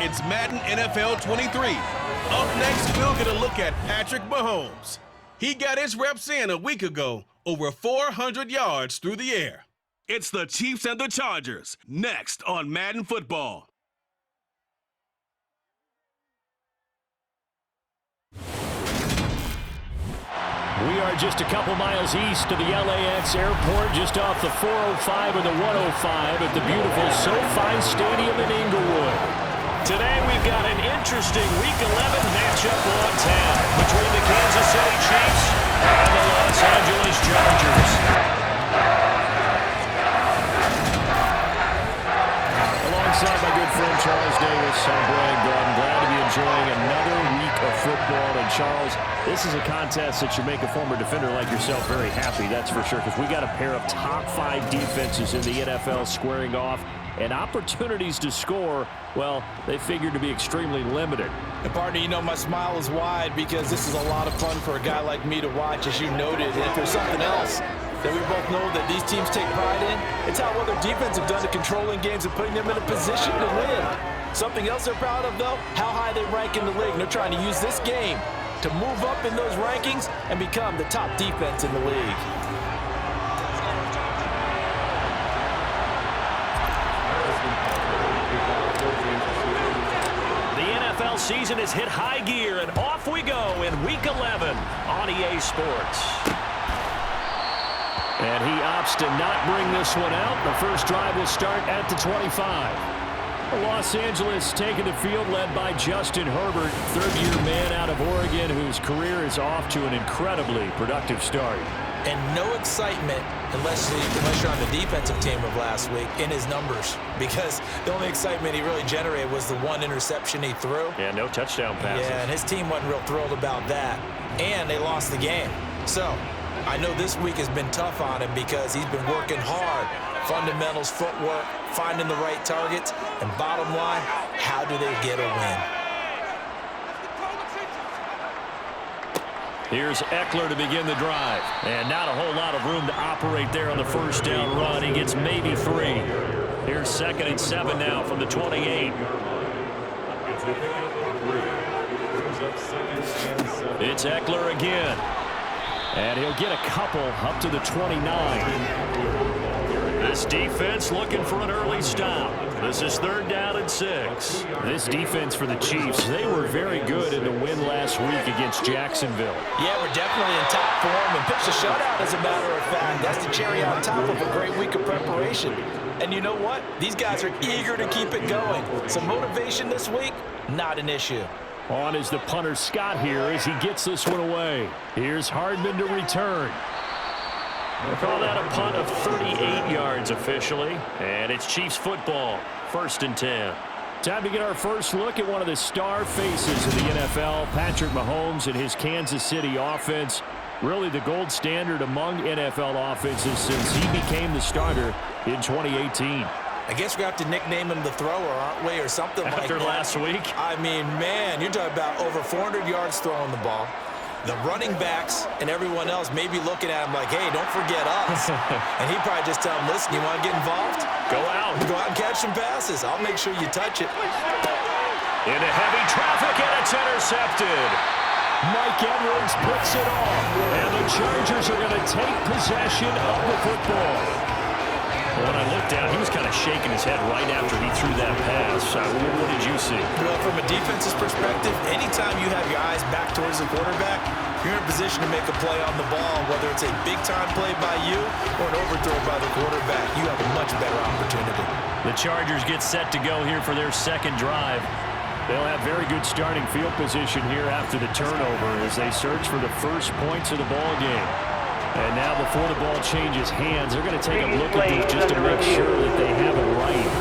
It's Madden NFL 23. Up next, we'll get a look at Patrick Mahomes. He got his reps in a week ago, over 400 yards through the air. It's the Chiefs and the Chargers, next on Madden Football. We are just a couple miles east of the LAX airport, just off the 405 and the 105 at the beautiful SoFi Stadium in Inglewood. Today we've got an interesting Week 11 matchup on tap between the Kansas City Chiefs and the Los Angeles Chargers. Alongside my good friend Charles Davis, I'm Brian Gordon. Glad to be enjoying another week of football. And Charles, this is a contest that should make a former defender like yourself very happy, that's for sure, because we got a pair of top 5 defenses in the NFL squaring off, and opportunities to score, well, they figured to be extremely limited. And partner, you know my smile is wide because this is a lot of fun for a guy like me to watch, as you noted. And if there's something else that we both know that these teams take pride in, it's how well their defense have done at controlling games and putting them in a position to win. Something else they're proud of, though, how high they rank in the league. And they're trying to use this game to move up in those rankings and become the top defense in the league. Season has hit high gear, and off we go in Week 11 on EA Sports. And he opts to not bring this one out. The first drive will start at the 25. Los Angeles taking the field, led by Justin Herbert, third-year man out of Oregon, whose career is off to an incredibly productive start. And no excitement unless you're on the defensive team of last week in his numbers, because the only excitement he really generated was the one interception he threw. Yeah, no touchdown passes. Yeah, and his team wasn't real thrilled about that, and they lost the game. So I know this week has been tough on him because he's been working hard. Fundamentals, footwork, finding the right targets, and bottom line, how do they get a win? Here's Eckler to begin the drive. And not a whole lot of room to operate there on the first down run. He gets maybe 3. Here's 2nd and 7 now from the 28. It's Eckler again. And he'll get a couple up to the 29. This defense looking for an early stop. This is 3rd down and 6. This defense for the Chiefs, they were very good in the win last week against Jacksonville. Yeah, we're definitely in top form and pitched a shutout, as a matter of fact. That's the cherry on top of a great week of preparation. And you know what? These guys are eager to keep it going. Some motivation this week, not an issue. On is the punter Scott here as he gets this one away. Here's Hardman to return. We'll call that a punt of 38 yards officially. And it's Chiefs football, 1st and 10. Time to get our first look at one of the star faces of the NFL, Patrick Mahomes and his Kansas City offense. Really the gold standard among NFL offenses since he became the starter in 2018. I guess we have to nickname him the thrower, aren't we, or something like that. After last week? I mean, man, you're talking about over 400 yards throwing the ball. The running backs and everyone else may be looking at him like, hey, don't forget us. And he'd probably just tell him, listen, you want to get involved? Go out. Go out and catch some passes. I'll make sure you touch it. Into heavy traffic, and it's intercepted. Mike Edwards puts it off. And the Chargers are going to take possession of the football. When I looked down, he was kind of shaking his head right after he threw that pass. What did you see? Well, from a defense's perspective, anytime you have your eyes back towards the quarterback, you're in a position to make a play on the ball, whether it's a big-time play by you or an overthrow by the quarterback. You have a much better opportunity. The Chargers get set to go here for their 2nd drive. They'll have very good starting field position here after the turnover as they search for the first points of the ball game. And now before the ball changes hands, they're going to take a look at this just to make sure that they have it right.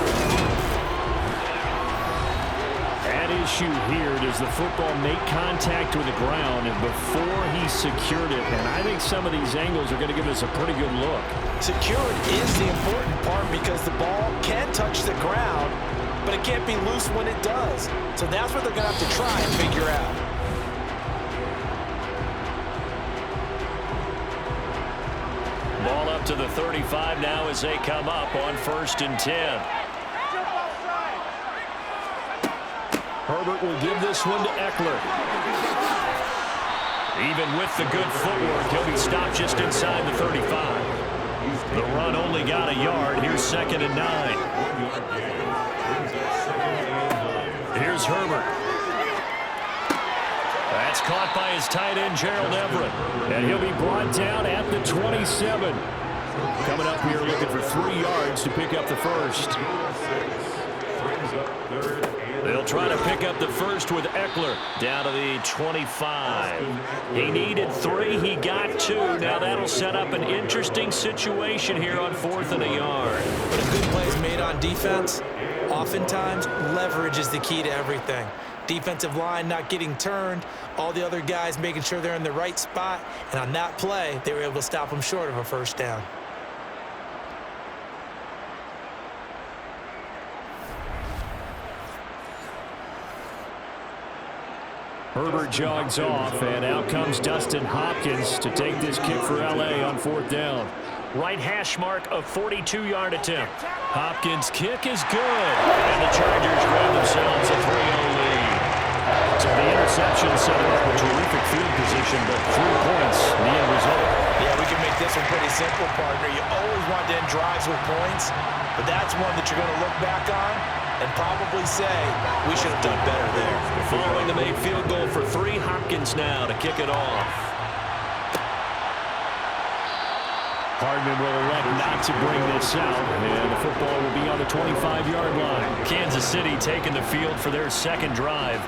At issue here, does the football make contact with the ground before he secured it? And I think some of these angles are going to give us a pretty good look. Secured is the important part because the ball can touch the ground, but it can't be loose when it does. So that's what they're going to have to try and figure out. Ball up to the 35 now as they come up on 1st and 10. Herbert will give this one to Eckler. Even with the good footwork, he'll be stopped just inside the 35. The run only got a yard. Here's 2nd and 9. Here's Herbert. That's caught by his tight end, Gerald Everett. And he'll be brought down at the 27. Coming up here looking for 3 yards to pick up the first. They'll try to pick up the first with Eckler down to the 25. He needed 3. He got 2. Now that'll set up an interesting situation here on 4th and a yard. When a good play is made on defense, oftentimes leverage is the key to everything. Defensive line not getting turned, all the other guys making sure they're in the right spot, and on that play, they were able to stop them short of a first down. Herbert jogs off, and out comes Dustin Hopkins to take this kick for L.A. on 4th down. Right hash mark of 42-yard attempt. Hopkins' kick is good, and the Chargers grab themselves a 3-0 lead. So the interception set up a terrific field position, but 3 points, the end result. Yeah, we can make this one pretty simple, partner. You always want to end drives with points, but that's one that you're going to look back on and probably say, we should have done better there. Following the made field goal for 3, Hopkins now to kick it off. Hardman will elect not to bring this out, and the football will be on the 25-yard line. Kansas City taking the field for their 2nd drive.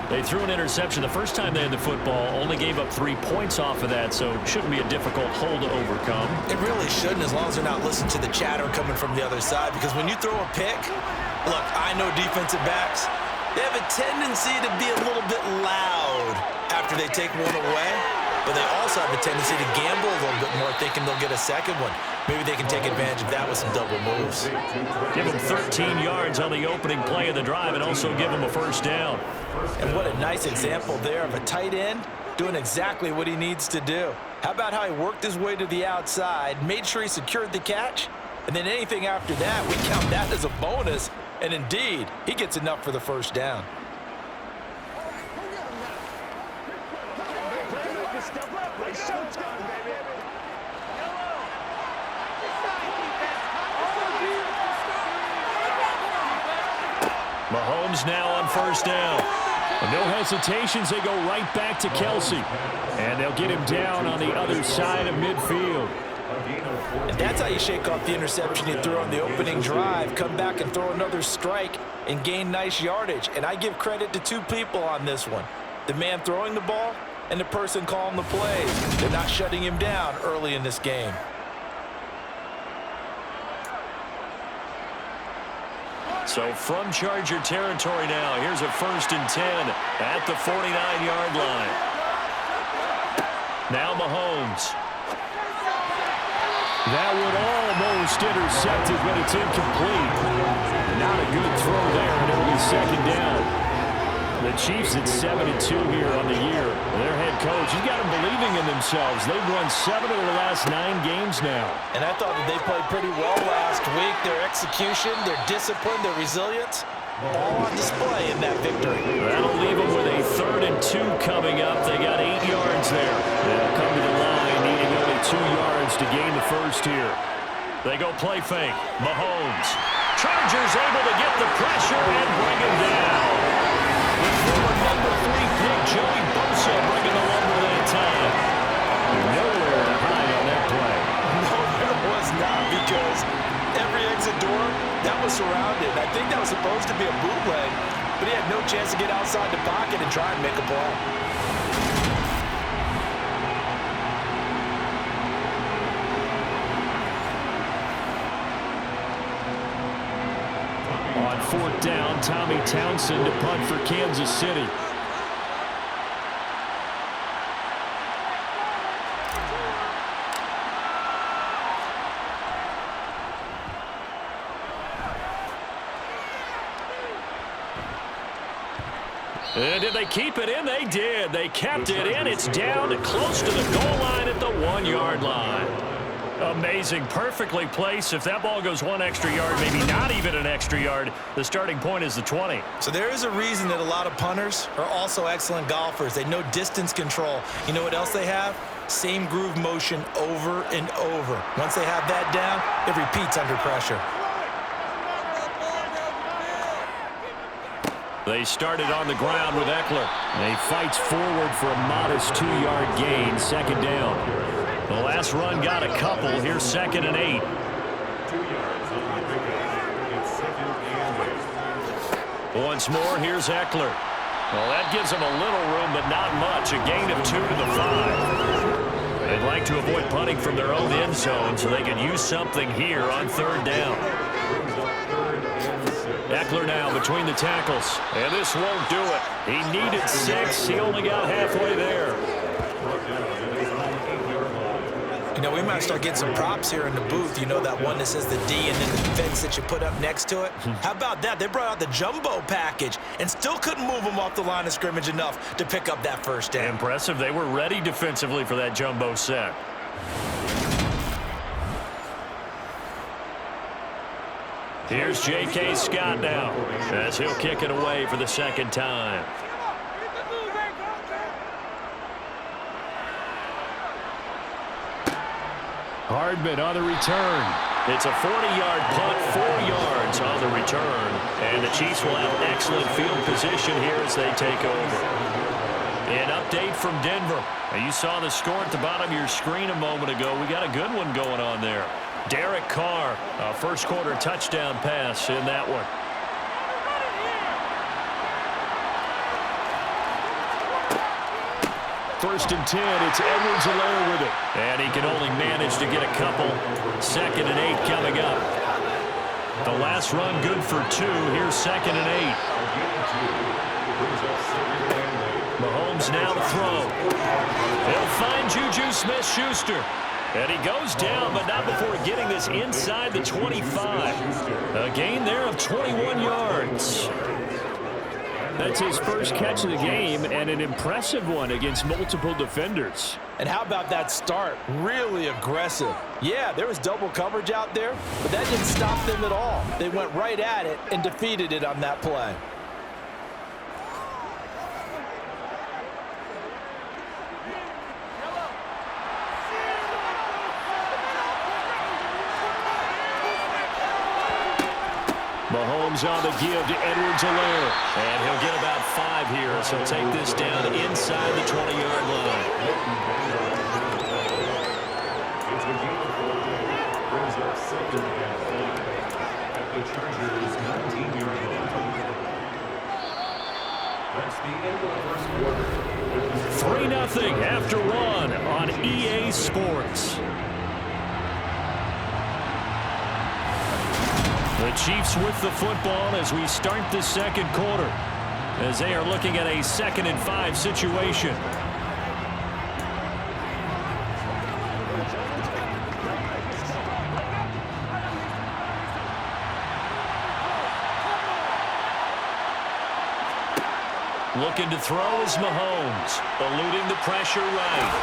They threw an interception the first time they had the football, only gave up 3 points off of that, so it shouldn't be a difficult hole to overcome. It really shouldn't, as long as they're not listening to the chatter coming from the other side, because when you throw a pick, look, I know defensive backs, they have a tendency to be a little bit loud after they take one away, but they also have a tendency to gamble a little bit more, thinking they'll get a second one. Maybe they can take advantage of that with some double moves. Give them 13 yards on the opening play of the drive and also give them a first down. And what a nice example there of a tight end doing exactly what he needs to do. How about how he worked his way to the outside, made sure he secured the catch, and then anything after that, we count that as a bonus. And indeed, he gets enough for the first down. Mahomes now on first down. No hesitations, they go right back to Kelsey. And they'll get him down on the other side of midfield. And that's how you shake off the interception you threw on the opening drive. Come back and throw another strike and gain nice yardage. And I give credit to 2 people on this one. The man throwing the ball and the person calling the plays. They're not shutting him down early in this game. So from Charger territory now, here's a 1st and 10 at the 49-yard line. Now Mahomes. That one almost intercepted, but it's incomplete. Not a good throw there, and it'll be 2nd down. The Chiefs at 7-2 here on the year. Their head coach, he's got them believing in themselves. They've won 7 of the last 9 games now. And I thought that they played pretty well last week. Their execution, their discipline, their resilience, all on display in that victory. That'll leave them with a 3rd and 2 coming up. They got 8 yards there. They'll come to the line needing only 2 yards to gain the first here. They go play fake. Mahomes. Chargers able to get the pressure and bring him down. The former number 3 pick, Joey Bosa, bringing the lumber that time. Nowhere to hide on that play. No, there was not, because every exit door, that was surrounded. I think that was supposed to be a bootleg, but he had no chance to get outside the pocket and try and make a play. On 4th down, Tommy Townsend to punt for Kansas City. And did they keep it in? They did. They kept it in. It's down to close to the goal line at the 1-yard line. Amazing. Perfectly placed. If that ball goes 1 extra yard, maybe not even an extra yard, the starting point is the 20. So there is a reason that a lot of punters are also excellent golfers. They know distance control. You know what else they have? Same groove motion over and over. Once they have that down, it repeats under pressure. They started on the ground with Eckler. He fights forward for a modest 2-yard gain, second down. The last run got a couple. Here's 2nd and 8. Once more, here's Eckler. Well, that gives him a little room, but not much. A gain of 2 to the 5. They'd like to avoid punting from their own end zone so they can use something here on 3rd down. Eckler now between the tackles, and this won't do it. He needed 6. He only got halfway there. You know, we might start getting some props here in the booth. You know, that one that says the D and then the fence that you put up next to it? How about that? They brought out the jumbo package and still couldn't move them off the line of scrimmage enough to pick up that first down. Impressive. They were ready defensively for that jumbo set. Here's J.K. Scott now as he'll kick it away for the 2nd time. Hardman on the return. It's a 40-yard punt, 4 yards on the return. And the Chiefs will have excellent field position here as they take over. An update from Denver. Now, you saw the score at the bottom of your screen a moment ago. We got a good one going on there. Derek Carr, a first-quarter touchdown pass in that one. First and 10, it's Edwards-Helaire with it. And he can only manage to get a couple. 2nd and 8 coming up. The last run good for 2. Here's 2nd and 8. Mahomes now to throw. He'll find Juju Smith-Schuster. And he goes down, but not before getting this inside the 25. A gain there of 21 yards. That's his first catch of the game, and an impressive one against multiple defenders. And how about that start? Really aggressive. Yeah, there was double coverage out there, but that didn't stop them at all. They went right at it and defeated it on that play. Mahomes on the give to Edwards-Helaire. And he'll get about 5 here, so he'll take this down inside the 20-yard line. Brings up 2nd down at the Chargers' 19-yard line. That's the end of the first quarter. 3-0 after 1 on EA Sports. The Chiefs with the football as we start the 2nd quarter, as they are looking at a 2nd and 5 situation. Looking to throw is Mahomes, eluding the pressure right.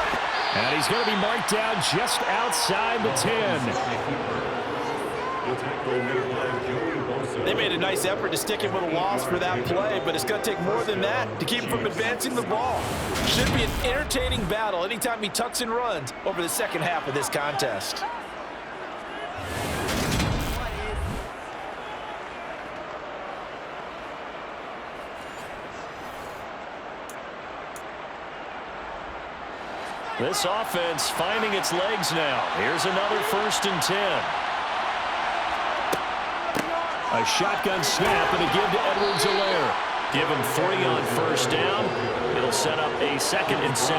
And he's going to be marked down just outside the 10. They made a nice effort to stick him with a loss for that play, but it's going to take more than that to keep him from advancing the ball. Should be an entertaining battle anytime he tucks and runs over the 2nd half of this contest. This offense finding its legs now. Here's another 1st and 10. A shotgun snap and a give to Edwards-Helaire. Give him 3 on 1st down. It'll set up a 2nd and 7.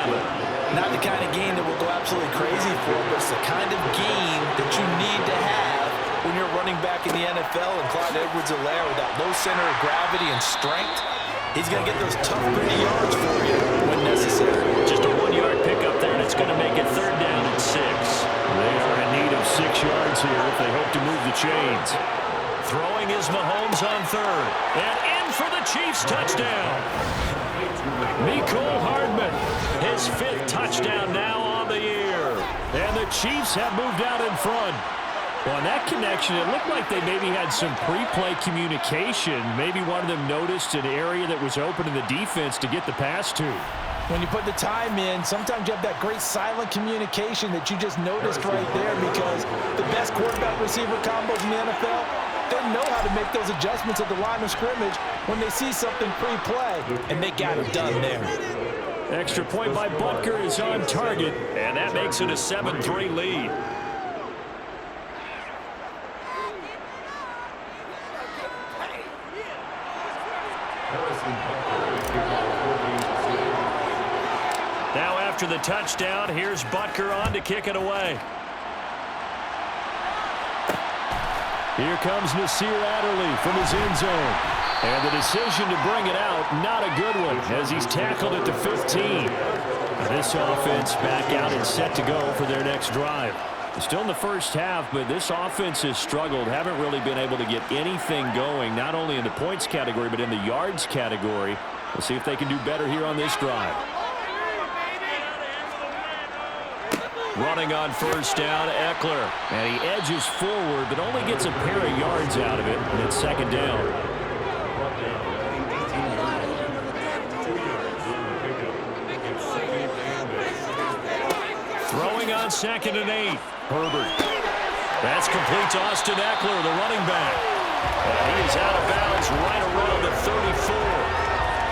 Not the kind of game that we'll go absolutely crazy for, but it's the kind of game that you need to have when you're running back in the NFL. And Clyde Edwards-Helaire, with that low center of gravity and strength, he's going to get those tough, gritty yards for you when necessary. Just a 1-yard pickup there, and it's going to make it 3rd down and 6. They are in need of 6 yards here if they hope to move the chains. Throwing is Mahomes on 3rd. And in for the Chiefs touchdown. Mecole Hardman, his 5th touchdown now on the year. And the Chiefs have moved out in front. Well, on that connection, it looked like they maybe had some pre-play communication. Maybe one of them noticed an area that was open in the defense to get the pass to. When you put the time in, sometimes you have that great silent communication that you just noticed right there, because the best quarterback-receiver combos in the NFL, they know how to make those adjustments at the line of scrimmage when they see something pre-play, and they got it done there. Extra point by Butker is on target, and that makes it a 7-3 lead. Now after the touchdown, here's Butker on to kick it away. Here comes Nasir Adderley from his end zone. And the decision to bring it out, not a good one, as he's tackled at the 15. This offense back out and set to go for their next drive. Still in the first half, but this offense has struggled. Haven't really been able to get anything going, not only in the points category, but in the yards category. We'll see if they can do better here on this drive. Running on first down, Eckler. And he edges forward, but only gets a pair of yards out of it, and it's second down. Throwing on 2nd and 8. Herbert. That's complete to Austin Eckler, the running back. And he is out of bounds right around the 34.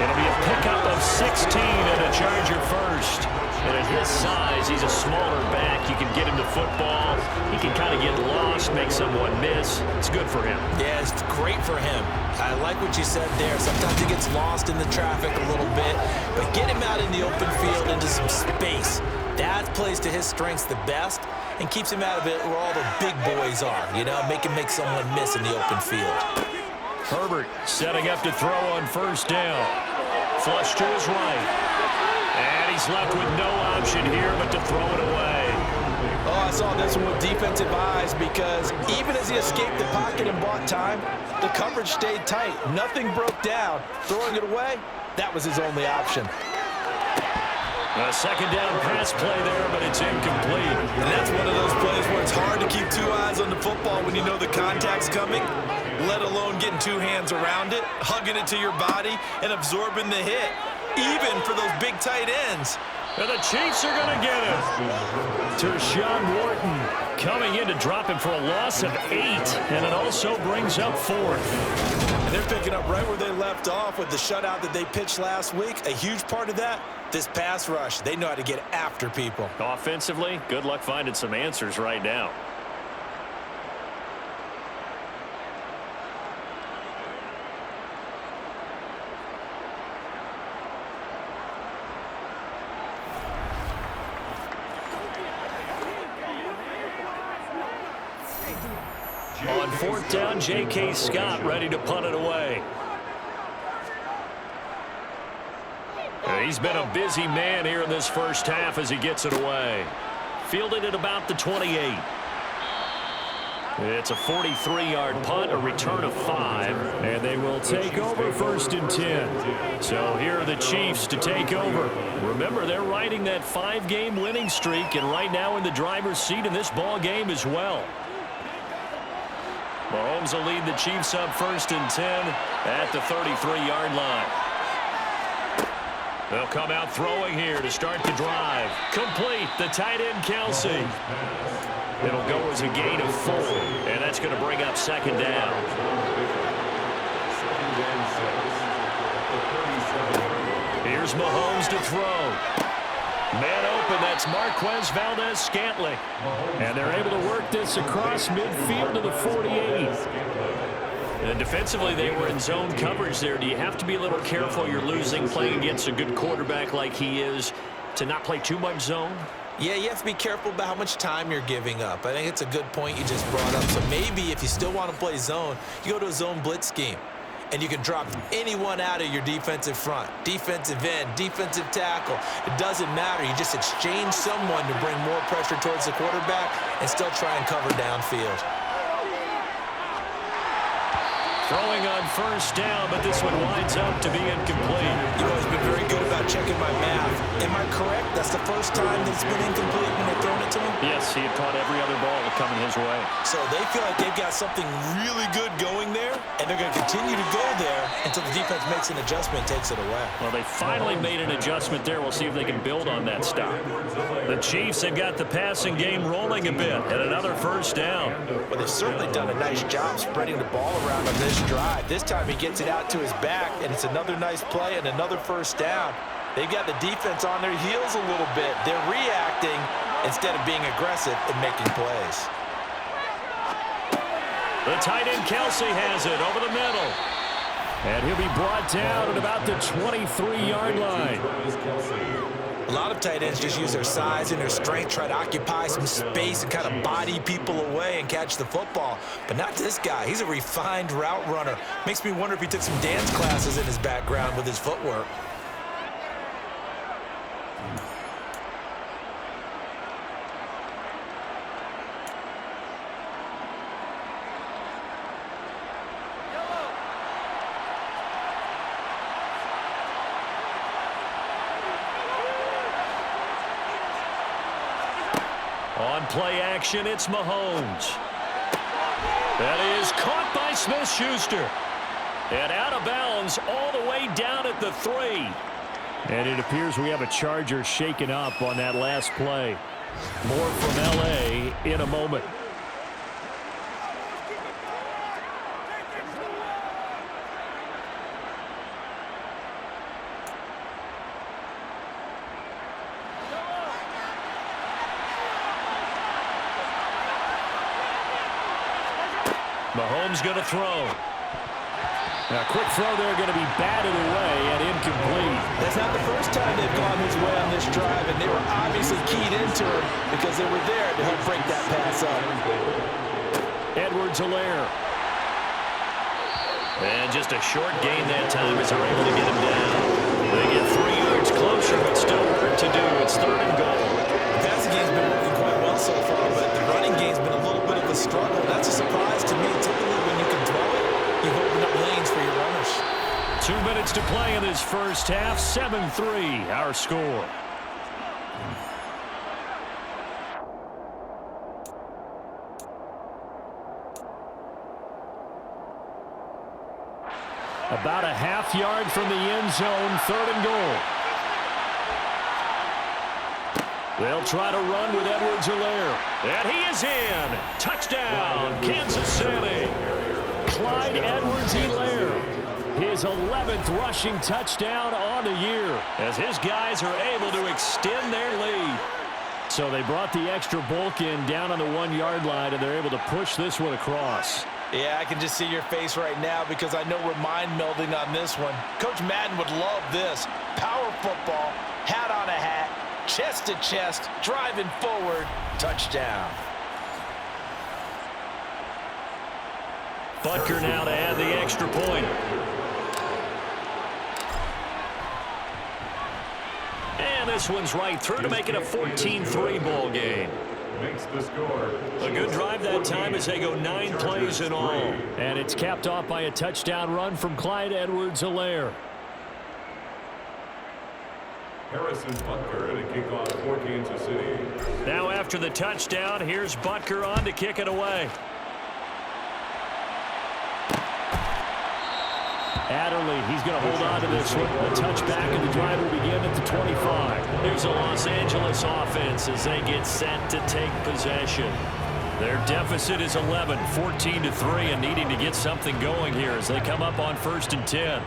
It'll be a pickup of 16 and a Charger first. And at his size, he's a smaller back. You can get him to football. He can kind of get lost, make someone miss. It's good for him. Yeah, it's great for him. I like what you said there. Sometimes he gets lost in the traffic a little bit, but get him out in the open field into some space. That plays to his strengths the best and keeps him out of it where all the big boys are, you know, make someone miss in the open field. Herbert setting up to throw on first down. Flush to his right. And he's left with no option here but to throw it away. Oh, I saw this one with defensive eyes, because even as he escaped the pocket and bought time, the coverage stayed tight. Nothing broke down. Throwing it away, that was his only option. A second down pass play there, but it's incomplete. And that's one of those plays where it's hard to keep two eyes on the football when you know the contact's coming, let alone getting two hands around it, hugging it to your body, and absorbing the hit, even for those big tight ends. And the Chiefs are going to get him. Tershawn Wharton coming in to drop him for a loss of 8, and it also brings up 4th. And they're picking up right where they left off with the shutout that they pitched last week. A huge part of that, this pass rush. They know how to get after people. Offensively, good luck finding some answers right now. On 4th down, J.K. Scott ready to punt it away. He's been a busy man here in this first half as he gets it away. Fielded at about the 28. It's a 43-yard punt, a return of 5, and they will take over 1st and 10. So here are the Chiefs to take over. Remember, they're riding that 5-game winning streak, and right now in the driver's seat in this ball game as well. Mahomes will lead the Chiefs up 1st and 10 at the 33-yard line. They'll come out throwing here to start the drive. Complete, the tight end Kelsey. It'll go as a gain of 4, and that's going to bring up 2nd down. Here's Mahomes to throw. Man open, that's Marquez Valdez-Scantling. And they're able to work this across midfield to the 48. And defensively, they were in zone coverage there. Do you have to be a little careful? You're losing, playing against a good quarterback like he is, to not play too much zone? Yeah, you have to be careful about how much time you're giving up. I think it's a good point you just brought up. So maybe if you still want to play zone, you go to a zone blitz scheme. And you can drop anyone out of your defensive front, defensive end, defensive tackle. It doesn't matter. You just exchange someone to bring more pressure towards the quarterback and still try and cover downfield. Throwing on first down, but this one winds up to be incomplete. You've always been very good about checking my math. Am I correct? That's the first time that it's been incomplete when they've thrown it to him? Yes, he had caught every other ball coming his way. So they feel like they've got something really good going there, and they're going to continue to go there until the defense makes an adjustment and takes it away. Well, they finally made an adjustment there. We'll see if they can build on that stop. The Chiefs have got the passing game rolling a bit, and another first down. But they've certainly done a nice job spreading the ball around on this drive. This time he gets it out to his back, and it's another nice play and another first down. They've got the defense on their heels a little bit. They're reacting instead of being aggressive and making plays. The tight end Kelsey has it over the middle. And he'll be brought down at about the 23-yard line. A lot of tight ends just use their size and their strength, try to occupy some space and kind of body people away and catch the football. But not this guy. He's a refined route runner. Makes me wonder if he took some dance classes in his background with his footwork. On play action, it's Mahomes. That is caught by Smith-Schuster. And out of bounds all the way down at the 3. And it appears we have a Charger shaken up on that last play. More from L.A. in a moment. Mahomes going to throw. Now, a quick throw there going to be batted away and incomplete. That's not the first time they've gone his way on this drive, and they were obviously keyed into him because they were there to help break that pass up. Edwards-Helaire. And just a short gain that time as they're able to get him down. They get 3 yards closer, but still work to do. It's 3rd and goal. The passing game's been working quite well so far, but the running game's been a little bit of a struggle. That's a surprise to me. Typically, when you can throw it, you've opened up lanes for your runners. 2 minutes to play in this first half. 7-3, our score. About a half yard from the end zone, 3rd and goal. They'll try to run with Edwards-Helaire. And he is in. Touchdown, Kansas City. Clyde Edwards-Helaire. His 11th rushing touchdown on the year as his guys are able to extend their lead. So they brought the extra bulk in down on the 1-yard line, and they're able to push this one across. Yeah, I can just see your face right now because I know we're mind melding on this one. Coach Madden would love this. Power football, hat on a hat, chest to chest, driving forward, touchdown. Butker now to add the extra point. And this one's right through to make it a 14-3 ball game. Makes the score. A good drive that time as they go 9 plays in all. And it's capped off by a touchdown run from Clyde Edwards-Helaire. Harrison Butker at a kickoff for Kansas City. Now after the touchdown, here's Butker on to kick it away. Adderley, he's going to hold on to this one. The touchback and the drive will begin at the 25. Here's a Los Angeles offense as they get set to take possession. Their deficit is 11, 14-3, and needing to get something going here as they come up on 1st and 10.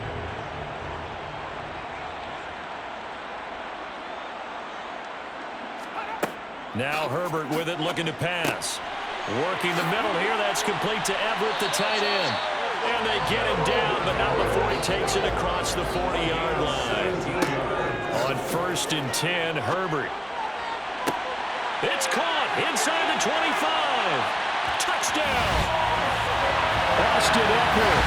Now Herbert with it, looking to pass. Working the middle here, that's complete to Everett, the tight end. And they get him down, but not before he takes it across the 40-yard line. On 1st and 10, Herbert. It's caught inside the 25. Touchdown. Austin Eckler,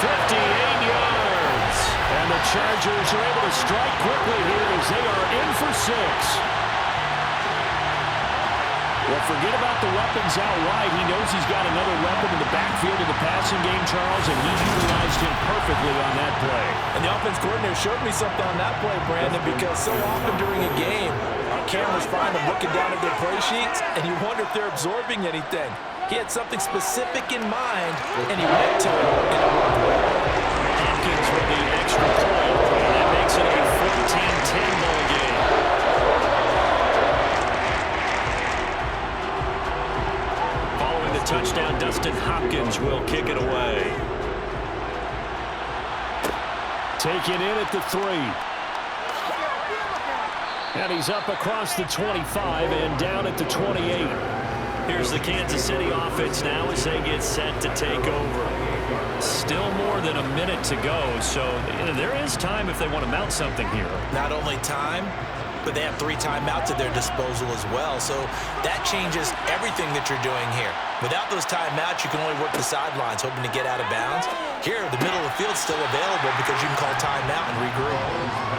58 yards. And the Chargers are able to strike quickly here as they are in for 6. Well, forget about the weapons out wide. He knows he's got another weapon in the backfield of the passing game, Charles, and he utilized him perfectly on that play. And the offense coordinator showed me something on that play, Brandon, because so often during a game, our cameras find them looking down at their play sheets, and you wonder if they're absorbing anything. He had something specific in mind, and he went to it, and it worked well. Hopkins with the extra point, and that makes it a 14-10 ball game. Following the touchdown, Dustin Hopkins will kick it away. Taken in at the 3. And he's up across the 25 and down at the 28. Here's the Kansas City offense now as they get set to take over. Still more than a minute to go, so there is time if they want to mount something here. Not only time, but they have 3 timeouts at their disposal as well, so that changes everything that you're doing here. Without those timeouts, you can only work the sidelines, hoping to get out of bounds. Here, the middle of the field's still available because you can call timeout and regroup.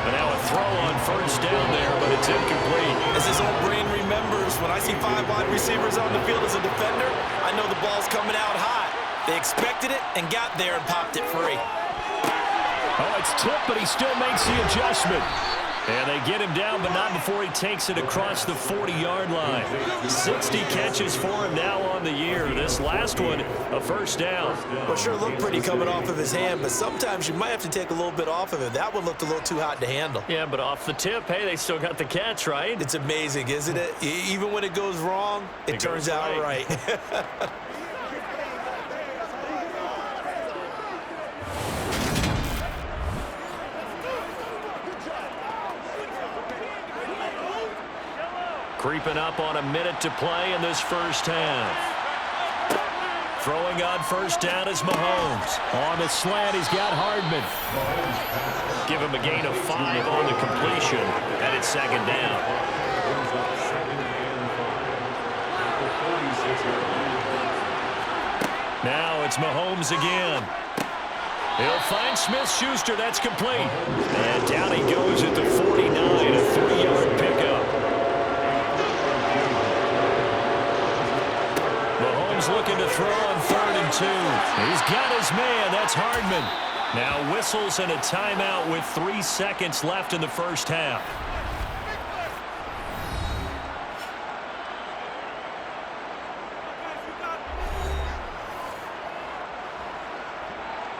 But now a throw on first down there, but it's incomplete. As his old brain remembers, when I see 5 wide receivers on the field as a defender, I know the ball's coming out hot. They expected it and got there and popped it free. Oh, it's tipped, but he still makes the adjustment. And they get him down, but not before he takes it across the 40-yard line. 60 catches for him now on the year. This last one, a first down. Well, sure looked pretty coming off of his hand, but sometimes you might have to take a little bit off of it. That one looked a little too hot to handle. Yeah, but off the tip, hey, they still got the catch, right? It's amazing, isn't it? Even when it goes wrong, it turns out right. Creeping up on a minute to play in this first half. Throwing on first down is Mahomes. On the slant, he's got Hardman. Give him a gain of 5 on the completion, and it's second down. Now it's Mahomes again. He'll find Smith-Schuster. That's complete. And down he goes at the 49, a 3-yard pickup. Looking to throw on 3rd and 2. He's got his man. That's Hardman. Now whistles and a timeout with 3 seconds left in the first half.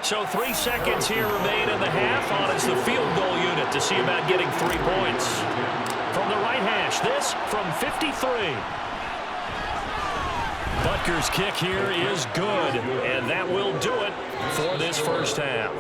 So 3 seconds here remain in the half. On is the field goal unit to see about getting 3 points. From the right hash, this from 53. Butker's kick here is good, and that will do it for this first half.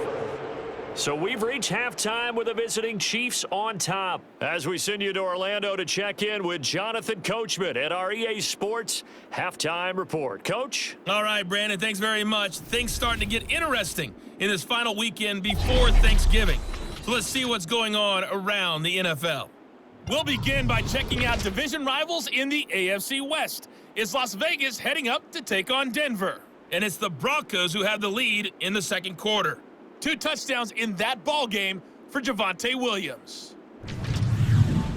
So we've reached halftime with the visiting Chiefs on top. As we send you to Orlando to check in with Jonathan Coachman at our EA Sports Halftime Report. Coach? All right, Brandon, thanks very much. Things starting to get interesting in this final weekend before Thanksgiving. So let's see what's going on around the NFL. We'll begin by checking out division rivals in the AFC West. It's Las Vegas heading up to take on Denver. And it's the Broncos who have the lead in the second quarter. 2 touchdowns in that ball game for Javonte Williams.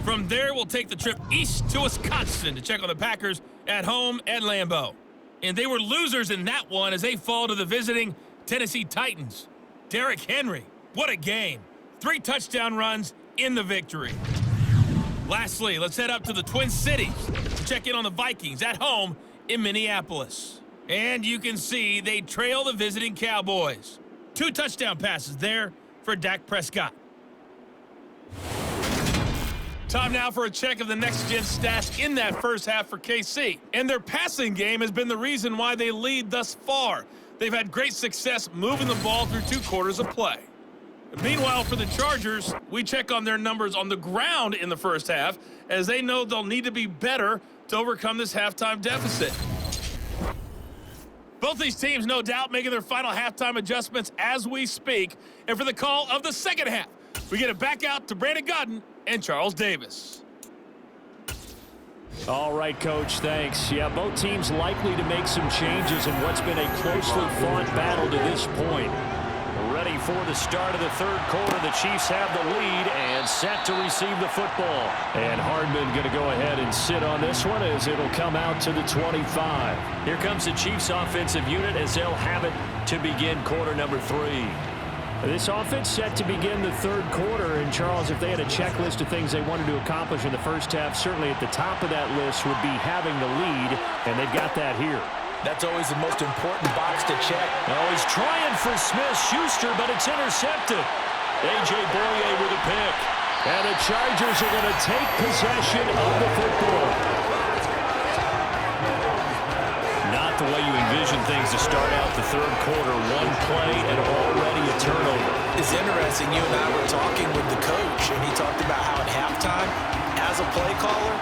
From there, we'll take the trip east to Wisconsin to check on the Packers at home at Lambeau. And they were losers in that one as they fall to the visiting Tennessee Titans. Derrick Henry, what a game. 3 touchdown runs in the victory. Lastly, let's head up to the Twin Cities to check in on the Vikings at home in Minneapolis. And you can see they trail the visiting Cowboys. 2 touchdown passes there for Dak Prescott. Time now for a check of the next-gen stats in that first half for KC. And their passing game has been the reason why they lead thus far. They've had great success moving the ball through 2 quarters of play. Meanwhile, for the Chargers, we check on their numbers on the ground in the first half, as they know they'll need to be better to overcome this halftime deficit. Both these teams, no doubt, making their final halftime adjustments as we speak. And for the call of the second half, we get it back out to Brandon Godden and Charles Davis. All right, Coach, thanks. Yeah, both teams likely to make some changes in what's been a closely fought battle to this point. Ready before the start of the third quarter. The Chiefs have the lead and set to receive the football. And Hardman going to go ahead and sit on this one as it'll come out to the 25. Here comes the Chiefs offensive unit as they'll have it to begin quarter number 3. This offense set to begin the third quarter. And, Charles, if they had a checklist of things they wanted to accomplish in the first half, certainly at the top of that list would be having the lead, and they've got that here. That's always the most important box to check. Oh, he's trying for Smith-Schuster, but it's intercepted. A.J. Boye with a pick. And the Chargers are going to take possession of the football. Not the way you envision things to start out the third quarter. One play and already a turnover. It's interesting. You and I were talking with the coach, and he talked about how at halftime, as a play caller,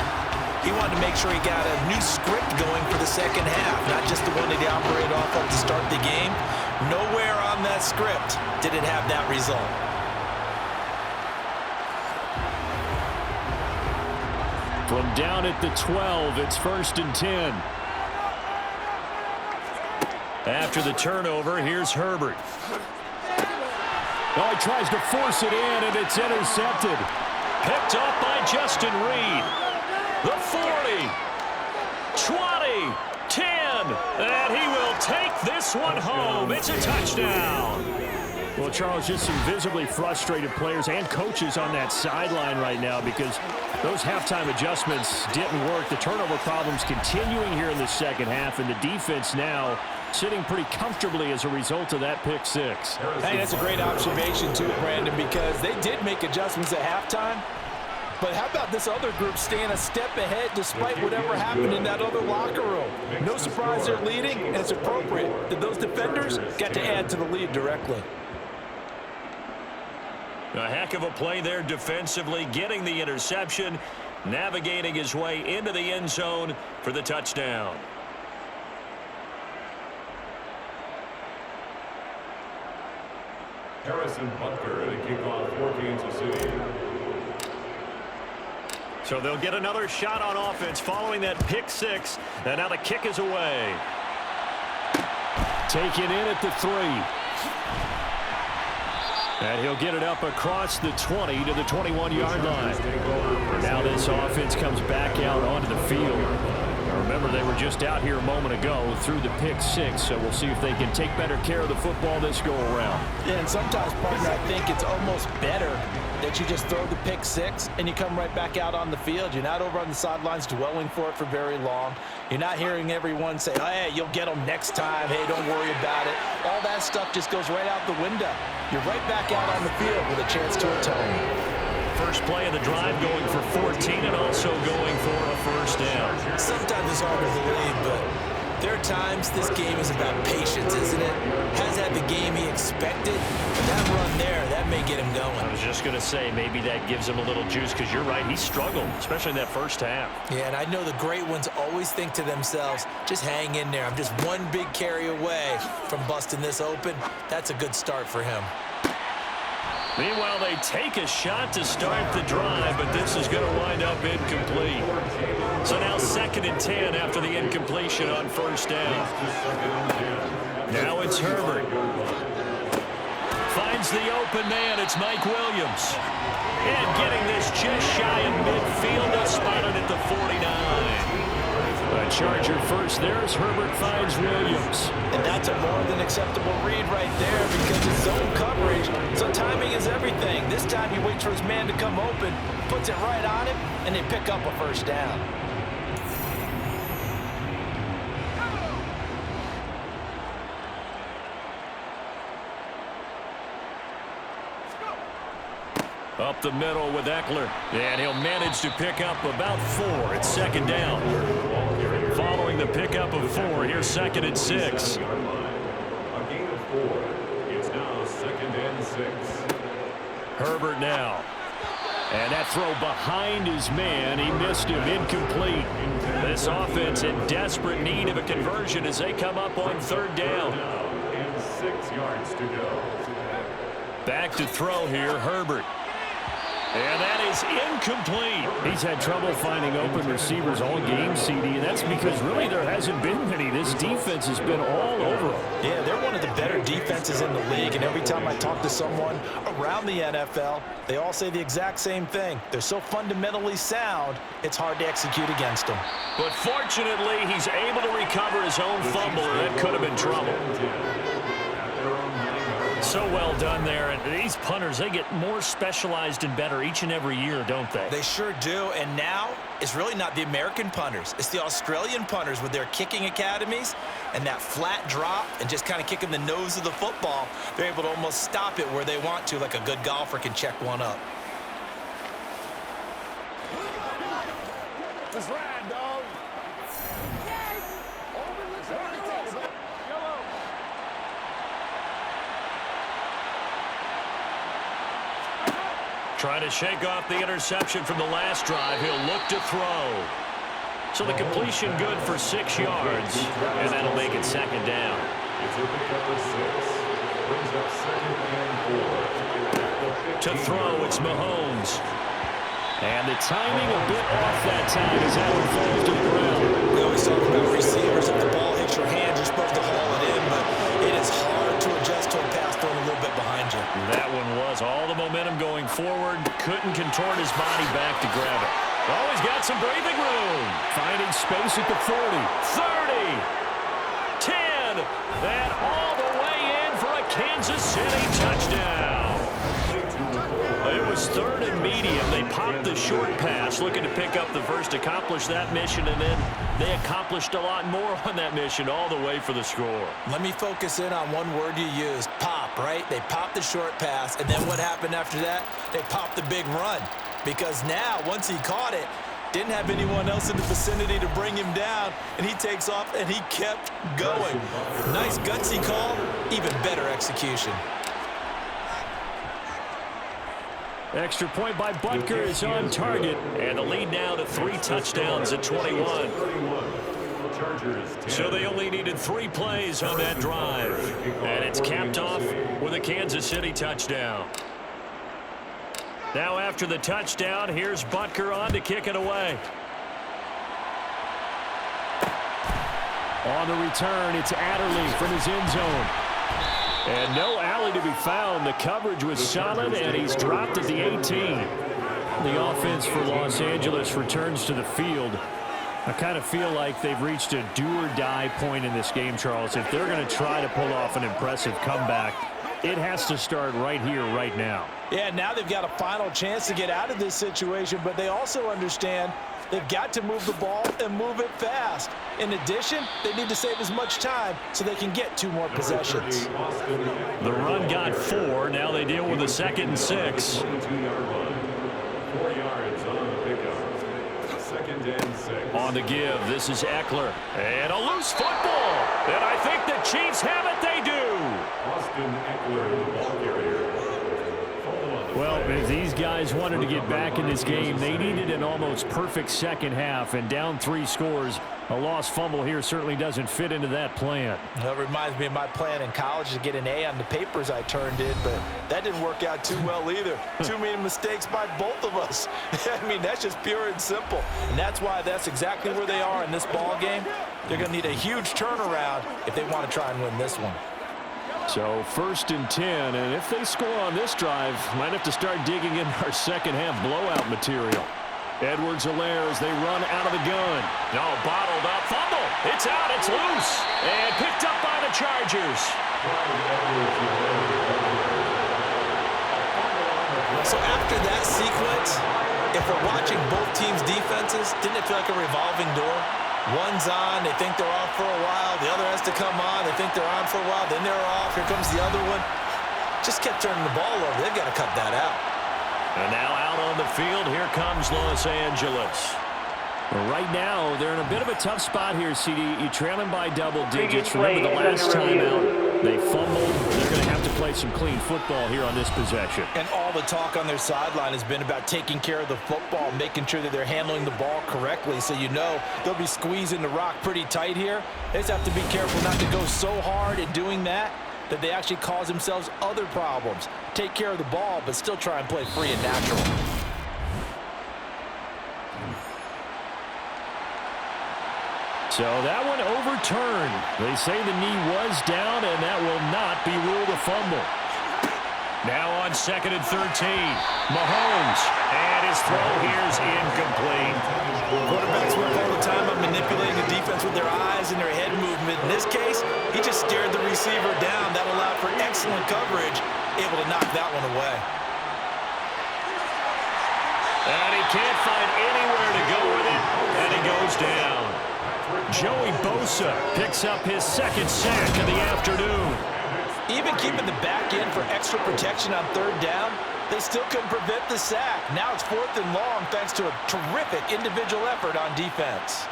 he wanted to make sure he got a new script going for the second half, not just the one that he operated off of to start the game. Nowhere on that script did it have that result. From down at the 12, it's 1st and 10. After the turnover, here's Herbert. Oh, he tries to force it in, and it's intercepted. Picked up by Justin Reed. The 40, 20, 10, and he will take this one home. It's a touchdown. Well, Charles, just some visibly frustrated players and coaches on that sideline right now because those halftime adjustments didn't work. The turnover problems continuing here in the second half, and the defense now sitting pretty comfortably as a result of that pick six. Hey, that's a great observation, too, Brandon, because they did make adjustments at halftime. But how about this other group staying a step ahead despite whatever happened in that other locker room? No surprise they're leading, and it's appropriate that those defenders got to add to the lead directly. A heck of a play there defensively, getting the interception, navigating his way into the end zone for the touchdown. Harrison Butker at a kickoff for Kansas City. So they'll get another shot on offense following that pick six. And now the kick is away. Taken in at the 3. And he'll get it up across the 20 to the 21-yard line. Now this offense comes back out onto the field. Now remember, they were just out here a moment ago through the pick six, so we'll see if they can take better care of the football this go-around. Yeah, and sometimes, partner, I think it's almost better that you just throw the pick six and you come right back out on the field. You're not over on the sidelines dwelling for it for very long. You're not hearing everyone say, hey, you'll get them next time. Hey, don't worry about it. All that stuff just goes right out the window. You're right back out on the field with a chance to atone. First play of the drive going for 14 and also going for a first down. Sometimes it's hard to believe, but there are times this game is about patience, isn't it? Has had the game he expected. That run there, that may get him going. I was just going to say maybe that gives him a little juice because you're right. He struggled, especially in that first half. Yeah, and I know the great ones always think to themselves, just hang in there. I'm just one big carry away from busting this open. That's a good start for him. Meanwhile, they take a shot to start the drive, but this is going to wind up incomplete. So now 2nd and 10 after the incompletion on first down. Now it's Herbert. Finds the open man. It's Mike Williams. And getting this just shy of midfield, spotted at the 49. A Charger first there as Herbert finds Williams. And that's a more than acceptable read right there because it's zone coverage. So timing is everything. This time he waits for his man to come open, puts it right on him, and they pick up a first down. Up the middle with Eckler. And he'll manage to pick up about 4. It's 2nd down. Following the pickup of 4, here's 2nd and 6. A gain of 4. It's now 2nd and 6. Herbert now. And that throw behind his man. He missed him. Incomplete. This offense in desperate need of a conversion as they come up on 3rd down. And 6 yards to go. Back to throw here, Herbert. And that is incomplete. He's had trouble finding open receivers all game, CD, and that's because really there hasn't been many. This defense has been all over them. Yeah, they're one of the better defenses in the league, and every time I talk to someone around the NFL, they all say the exact same thing. They're so fundamentally sound, it's hard to execute against them. But fortunately, he's able to recover his own fumble, or that could have been trouble. So well done there. And these punters, they get more specialized and better each and every year, don't they? They sure do. And now it's really not the American punters. It's the Australian punters with their kicking academies and that flat drop and just kind of kicking the nose of the football. They're able to almost stop it where they want to, like a good golfer can check one up. Let's ride, dog. Trying to shake off the interception from the last drive. He'll look to throw. So the completion good for 6 yards, and that'll make it second down. To throw, it's Mahomes. And the timing a bit off that time as that one falls to the ground. We always talk about receivers. If the ball hits your hand, you're supposed to haul it in, but it is hard to adjust to a pass thrown a little bit behind you. That one was all the momentum going forward. Couldn't contort his body back to grab it. Oh, he's got some breathing room. Finding space at the 40. 30. 10. And all the way in for a Kansas City touchdown. It was third and medium. They popped the short pass, looking to pick up the first, accomplish that mission, and then they accomplished a lot more on that mission all the way for the score. Let me focus in on one word you used, pop, right? They popped the short pass, and then what happened after that? They popped the big run. Because now, once he caught it, didn't have anyone else in the vicinity to bring him down, and he takes off, and he kept going. Nice gutsy call, even better execution. Extra point by Butker is on target, and the lead now to 3 touchdowns at 21. So they only needed 3 plays on that drive, and it's capped off with a Kansas City touchdown. Now after the touchdown, here's Butker on to kick it away. On the return, it's Adderley from his end zone. And no alley to be found. The coverage was solid, and he's dropped at the 18. The offense for Los Angeles returns to the field. I kind of feel like they've reached a do-or-die point in this game, Charles. If they're going to try to pull off an impressive comeback, it has to start right here, right now. Yeah, now they've got a final chance to get out of this situation, but they also understand they've got to move the ball and move it fast. In addition, they need to save as much time so they can get 2 more possessions. The run got 4. Now they deal with a 2nd and 6. 4 yards on the pickup. 2nd and 6. On the give, this is Eckler. And a loose football. And I think the Chiefs have it. They do. Austin Eckler, the ball carrier. Well, if these guys wanted to get back in this game, they needed an almost perfect second half, and down 3 scores. A lost fumble here certainly doesn't fit into that plan. That reminds me of my plan in college to get an A on the papers I turned in, but that didn't work out too well either. Too many mistakes by both of us. I mean, that's just pure and simple. And that's why that's exactly where they are in this ball game. They're going to need a huge turnaround if they want to try and win this one. So 1st and 10, and if they score on this drive, might have to start digging in our second half blowout material. Edwards-Helaire as they run out of the gun. No, bottled up, fumble. It's out, it's loose, and picked up by the Chargers. So after that sequence, if we're watching both teams' defenses, didn't it feel like a revolving door? One's on, they think they're off for a while. The other has to come on, they think they're on for a while. Then they're off, here comes the other one. Just kept turning the ball over. They've got to cut that out. And now out on the field, here comes Los Angeles. Right now, they're in a bit of a tough spot here, CD. You're trailing by double digits. Remember the last time out, they fumbled. They're going to have to play some clean football here on this possession. And all the talk on their sideline has been about taking care of the football, making sure that they're handling the ball correctly. So you know they'll be squeezing the rock pretty tight here. They just have to be careful not to go so hard in doing that they actually cause themselves other problems. Take care of the ball, but still try and play free and natural. So that one overturned. They say the knee was down, and that will not be ruled a fumble. Now on 2nd and 13, Mahomes, and his throw here's incomplete. Quarterbacks work all the time on manipulating the defense with their eyes and their head movement. In this case, he just stared the receiver down. That allowed for excellent coverage, able to knock that one away. And he can't find anywhere to go with it, and he goes down. Joey Bosa picks up his 2nd sack of the afternoon. Even keeping the back end for extra protection on 3rd down, they still couldn't prevent the sack. Now it's 4th and long thanks to a terrific individual effort on defense.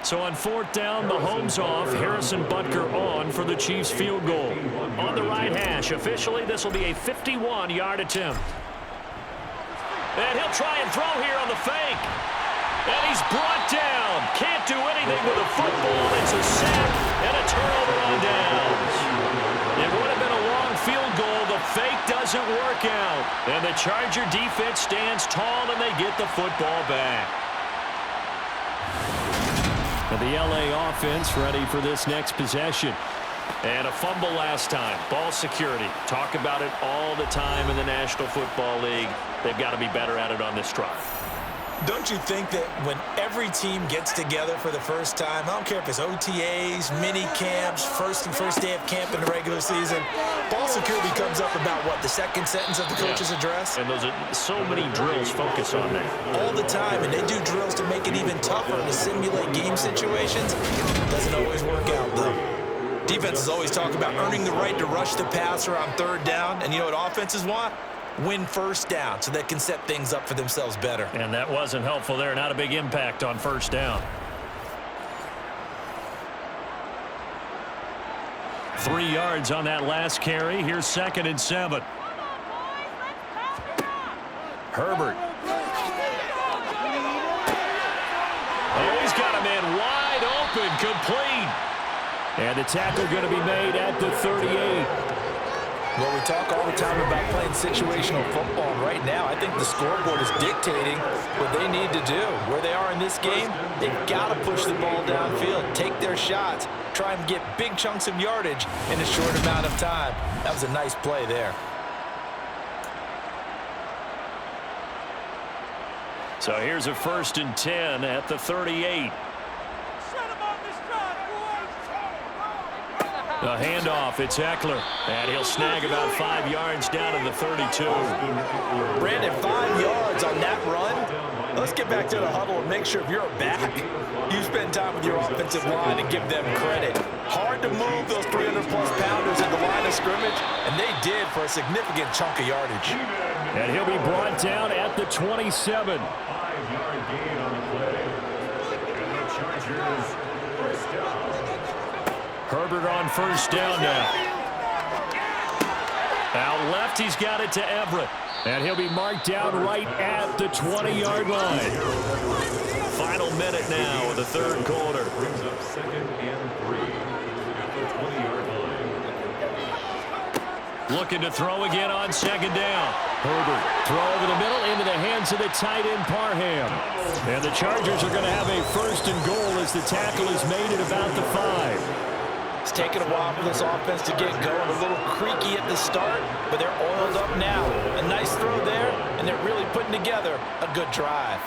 So on 4th down, Mahomes off, Harrison Butker on for the Chiefs field goal. On the right hash, officially this will be a 51-yard attempt. And he'll try and throw here on the fake. And he's brought down. Can't do anything with a football. It's a sack and a turnover on downs. It would have been a long field goal. The fake doesn't work out. And the Charger defense stands tall and they get the football back. And the LA offense ready for this next possession. And a fumble last time. Ball security. Talk about it all the time in the National Football League. They've got to be better at it on this drive. Don't you think that when every team gets together for the first time, I don't care if it's OTAs, mini camps, first day of camp in the regular season, ball security comes up about what, the 2nd sentence of the coach's address? And those are so many drills focus on that. All the time, and they do drills to make it even tougher to simulate game situations. Doesn't always work out, though. Defenses always talk about earning the right to rush the passer on 3rd down, and you know what offenses want? Win 1st down so they can set things up for themselves better. And that wasn't helpful there. Not a big impact on 1st down. 3 yards on that last carry. Here's 2nd and 7. Herbert. Oh, he's got a man wide open, complete. And the tackle going to be made at the 38. Well, we talk all the time about playing situational football. Right now, I think the scoreboard is dictating what they need to do. Where they are in this game, they've got to push the ball downfield, take their shots, try and get big chunks of yardage in a short amount of time. That was a nice play there. So here's a 1st and 10 at the 38. The handoff, it's Eckler, and he'll snag about 5 yards down to the 32. Brandon, 5 yards on that run. Let's get back to the huddle and make sure if you're a back, you spend time with your offensive line and give them credit. Hard to move those 300-plus pounders at the line of scrimmage, and they did for a significant chunk of yardage. And he'll be brought down at the 27. 5-yard gain on the play. And the Chargers first down. Herbert on 1st down now. Out left, he's got it to Everett. And he'll be marked down right at the 20-yard line. Final minute now of the 3rd quarter. Brings up 2nd and 3 at the 20-yard line. Looking to throw again on 2nd down. Herbert, throw over the middle into the hands of the tight end Parham. And the Chargers are going to have a 1st and goal as the tackle is made at about the 5. It's taken a while for this offense to get going. A little creaky at the start, but they're oiled up now. A nice throw there, and they're really putting together a good drive.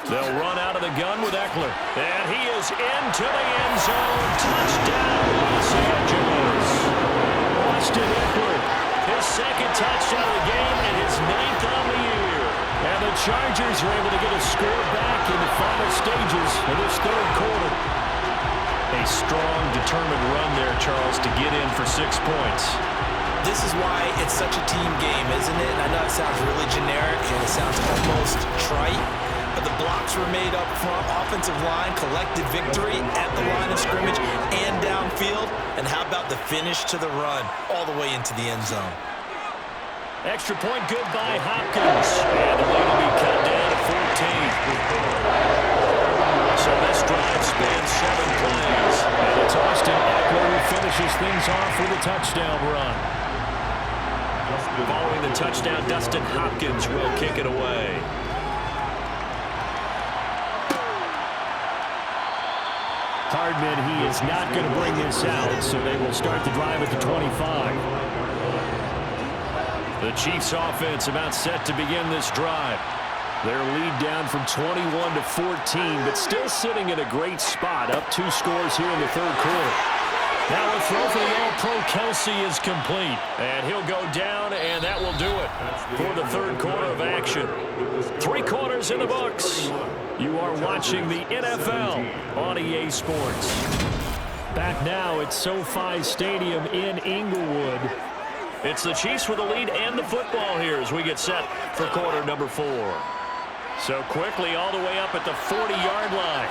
They'll run out of the gun with Eckler. And he is into the end zone. Touchdown, Los Angeles. Austin Eckler, his 2nd touchdown of the game and his 9th on the year. And the Chargers are able to get a score back in the final stages of this 3rd quarter. A strong, determined run there, Charles, to get in for 6 points. This is why it's such a team game, isn't it? And I know it sounds really generic and it sounds almost trite. but the blocks were made up front. Offensive line collected victory at the line of scrimmage and downfield. And how about the finish to the run all the way into the end zone? Extra point good by Hopkins. And the lead will be cut down to 14. So this drive spans 7 plays. And it's Austin Eckler who finishes things off with a touchdown run. Following the touchdown, Dustin Hopkins will kick it away. Hardman, he is not going to bring this out, so they will start the drive at the 25. The Chiefs offense about set to begin this drive. Their lead down from 21 to 14, but still sitting in a great spot, up 2 scores here in the third quarter. Now a throw for the All-Pro Kelsey is complete, and he'll go down, and that will do it for the third quarter of action. 3 quarters in the books. You are watching the NFL on EA Sports. Back now at SoFi Stadium in Inglewood. It's the Chiefs with the lead and the football here as we get set for quarter number 4. So quickly all the way up at the 40-yard line.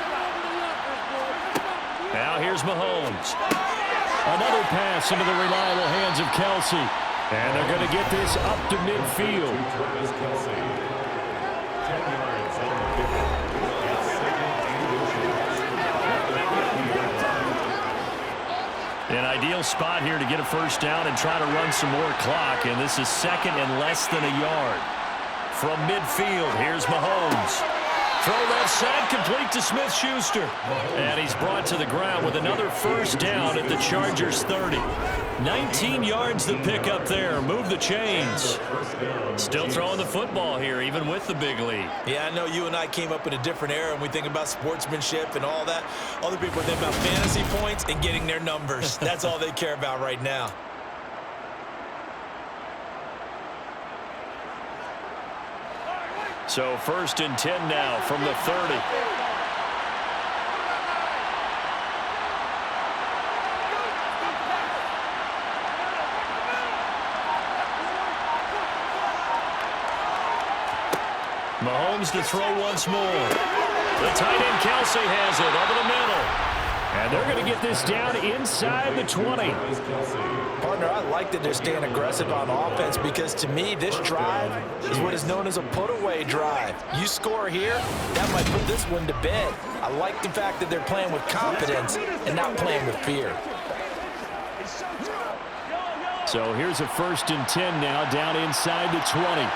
Now here's Mahomes. Another pass into the reliable hands of Kelsey. And they're going to get this up to midfield. An ideal spot here to get a first down and try to run some more clock. And this is second and less than a yard. From midfield, here's Mahomes. Throw left side, complete to Smith-Schuster. And he's brought to the ground with another first down at the Chargers' 30. 19 yards to pick up there. Move the chains. Still throwing the football here, even with the big lead. Yeah, I know you and I came up in a different era, and we think about sportsmanship and all that. Other people think about fantasy points and getting their numbers. That's all they care about right now. So 1st and 10 now from the 30. Mahomes to throw once more. The tight end Kelsey has it over the middle. And they're going to get this down inside the 20. Partner, I like that they're staying aggressive on offense because to me, this drive is what is known as a put-away drive. You score here, that might put this one to bed. I like the fact that they're playing with confidence and not playing with fear. So here's a 1st and 10 now down inside the 20.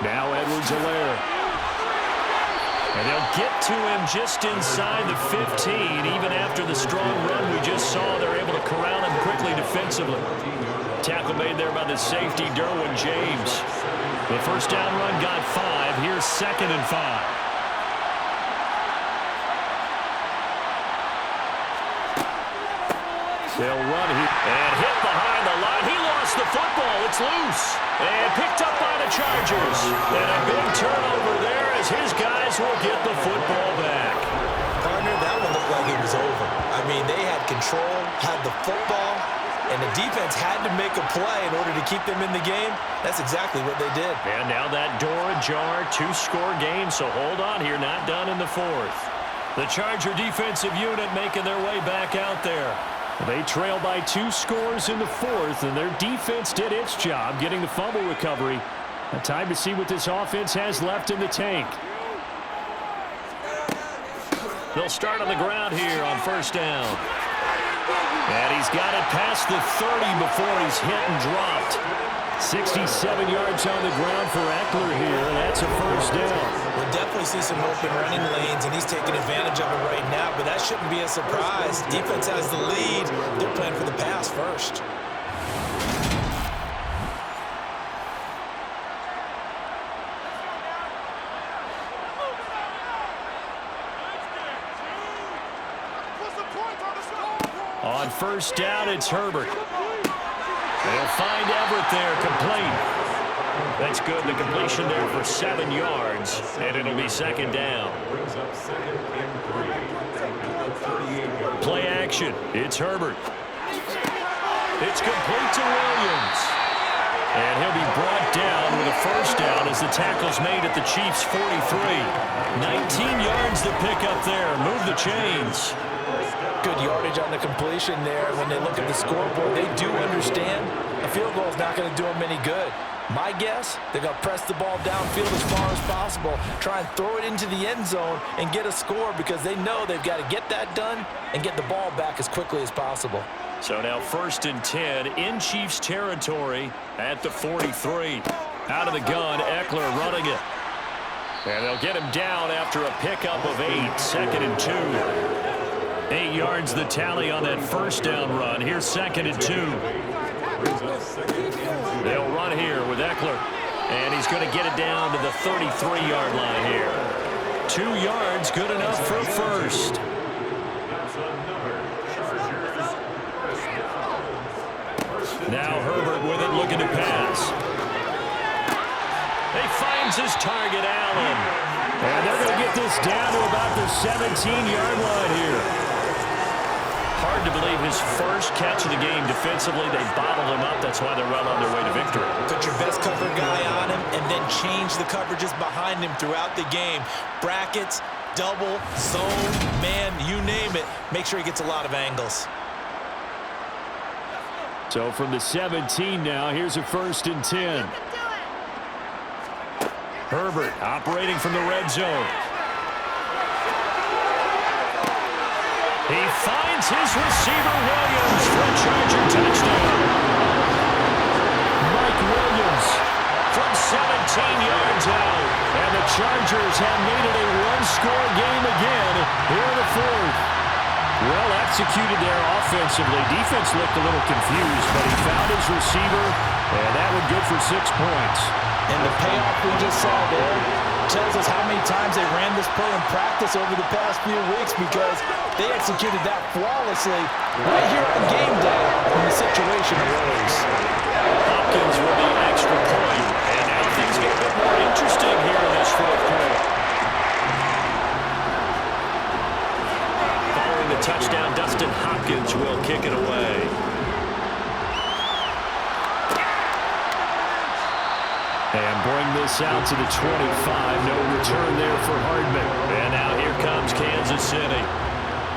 Now Edwards-Helaire. And they'll get to him just inside the 15. Even after the strong run we just saw, they're able to corral him quickly defensively. Tackle made there by the safety, Derwin James. The first down run got 5. Here's 2nd and 5. They'll run here and hit behind the line. He lost the football. It's loose. And picked up by the Chargers. And a big turnover there as his guys will get the football back. Partner, that one looked like it was over. I mean, they had control, had the football, and the defense had to make a play in order to keep them in the game. That's exactly what they did. And now that door ajar, 2-score game. So hold on here, not done in the 4th. The Charger defensive unit making their way back out there. They trail by 2 scores in the 4th, and their defense did its job getting the fumble recovery. A time to see what this offense has left in the tank. They'll start on the ground here on 1st down. And he's got it past the 30 before he's hit and dropped. 67 yards on the ground for Eckler here, and that's a 1st down. We'll definitely see some open running lanes, and he's taking advantage of it right now, but that shouldn't be a surprise. Defense has the lead. They're playing for the pass first. On 1st down, it's Herbert. They'll find Everett there, complete. That's good. The completion there for 7 yards, and it'll be second down. Brings up second and 3 at the 38-yard. Play action. It's Herbert. It's complete to Williams. And he'll be brought down with a first down as the tackle's made at the Chiefs' 43. 19 yards to pick up there. Move the chains. Good yardage on the completion there. When they look at the scoreboard, they do understand a field goal is not going to do them any good. My guess, they're going to press the ball downfield as far as possible, try and throw it into the end zone and get a score because they know they've got to get that done and get the ball back as quickly as possible. So now 1st and 10 in Chiefs territory at the 43. Out of the gun, Eckler running it. And they'll get him down after a pickup of 8. 2nd and 2. 8 yards the tally on that first down run. Here's 2nd and 2. They'll run here with Eckler. And he's going to get it down to the 33-yard line here. 2 yards, good enough for a first. Now Herbert with it, looking to pass. He finds his target, Allen. And they're going to get this down to about the 17-yard line here. Hard to believe his first catch of the game defensively. They bottled him up. That's why they're well on their way to victory. Put your best cover guy on him and then change the coverages behind him throughout the game. Brackets, double, zone, man, you name it. Make sure he gets a lot of angles. So from the 17 now, here's a 1st and 10. Herbert operating from the red zone. He finds his receiver, Williams, for a Charger touchdown. Mike Williams from 17 yards out. And the Chargers have made it a one-score game again here in the 4th. Well executed there offensively. Defense looked a little confused, but he found his receiver, and that one good for 6 points. And the payoff we just saw there tells us how many times they ran this play in practice over the past few weeks because they executed that flawlessly right here on game day when the situation arose. Hopkins with the extra point, and now things get a bit more interesting here in this 4th quarter. Following the touchdown, Dustin Hopkins will kick it away. And bring this out to the 25. No return there for Hardman. And now here comes Kansas City.